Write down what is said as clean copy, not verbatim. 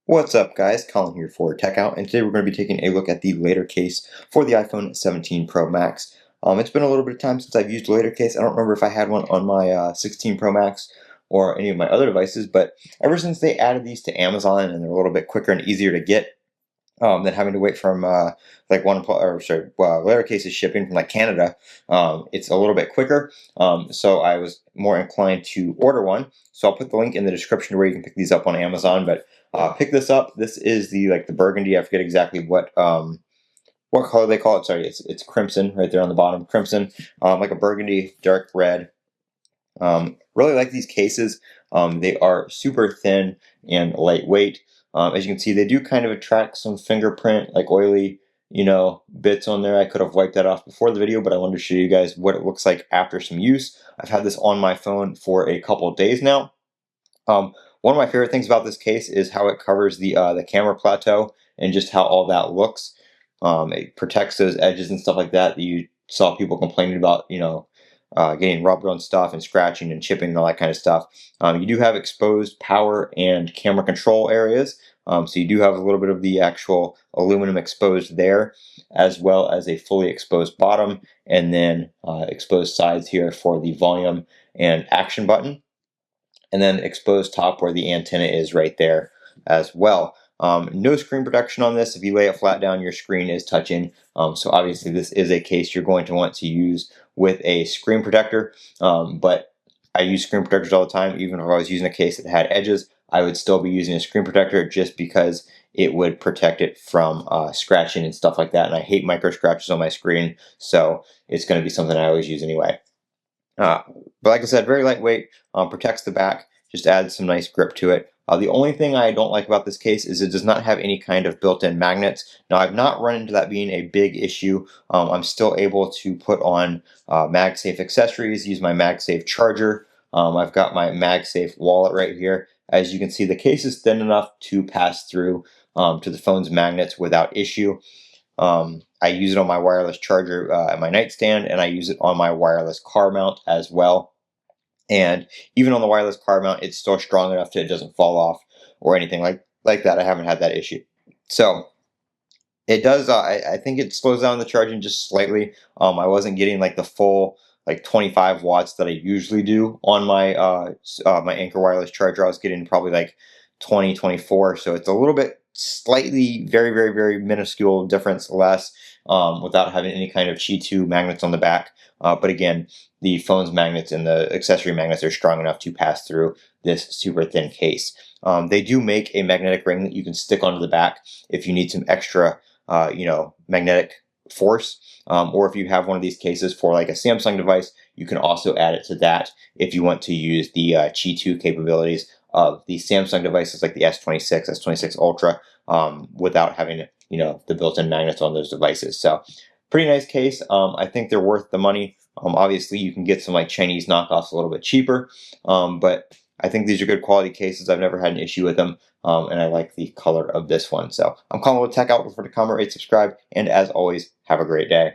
What's up, guys? Colin here for Techout, and today we're going to be taking a look at the Latercase for the iPhone 17 Pro Max. It's been a little bit of time since I've used a Latercase. I don't remember if I had one on my 16 Pro Max or any of my other devices, but ever since they added these to Amazon and they're a little bit quicker and easier to get than having to wait from Latercase is shipping from like Canada. It's a little bit quicker, so I was more inclined to order one. So I'll put the link in the description where you can pick these up on Amazon. But pick this up. This is the burgundy. I forget exactly what color they call it. Sorry, it's crimson right there on the bottom. Crimson, like a burgundy, dark red. Really like these cases. They are super thin and lightweight. As you can see, they do kind of attract some fingerprint, like oily, bits on there. I could have wiped that off before the video, but I wanted to show you guys what it looks like after some use. I've had this on my phone for a couple of days now. One of my favorite things about this case is how it covers the camera plateau and just how all that looks. It protects those edges and stuff like that you saw people complaining about, getting rubbed on stuff and scratching and chipping and all that kind of stuff. You do have exposed power and camera control areas. So you do have a little bit of the actual aluminum exposed there, as well as a fully exposed bottom, and then exposed sides here for the volume and action button, and then exposed top where the antenna is right there as well. No screen protection on this. If you lay it flat down, your screen is touching. So obviously this is a case you're going to want to use with a screen protector. But I use screen protectors all the time. Even if I was using a case that had edges, I would still be using a screen protector just because it would protect it from scratching and stuff like that. And I hate micro scratches on my screen, so it's going to be something I always use anyway. But like I said, very lightweight, protects the back, just adds some nice grip to it. The only thing I don't like about this case is it does not have any kind of built-in magnets. Now, I've not run into that being a big issue. I'm still able to put on MagSafe accessories, use my MagSafe charger. I've got my MagSafe wallet right here. As you can see, the case is thin enough to pass through to the phone's magnets without issue. I use it on my wireless charger at my nightstand, and I use it on my wireless car mount as well. And even on the wireless car mount, it's still strong enough that it doesn't fall off or anything like that. I haven't had that issue. So it does. I think it slows down the charging just slightly. I wasn't getting like the full 25 watts that I usually do on my my Anchor wireless charger. I was getting probably like 20, 24. So it's a little bit slightly, very, very, very minuscule difference less without having any kind of Qi 2 magnets on the back. But again, the phone's magnets and the accessory magnets are strong enough to pass through this super thin case. They do make a magnetic ring that you can stick onto the back if you need some extra, magnetic force. Or if you have one of these cases for like a Samsung device, you can also add it to that if you want to use the Qi 2 capabilities of the Samsung devices like the S26, S26 Ultra, without having the built-in magnets on those devices. So pretty nice case. I think they're worth the money. Obviously, you can get some like Chinese knockoffs a little bit cheaper, but I think these are good quality cases. I've never had an issue with them, and I like the color of this one. So I'm Colin with Techout. Don't forget to comment, rate, subscribe, and as always, have a great day.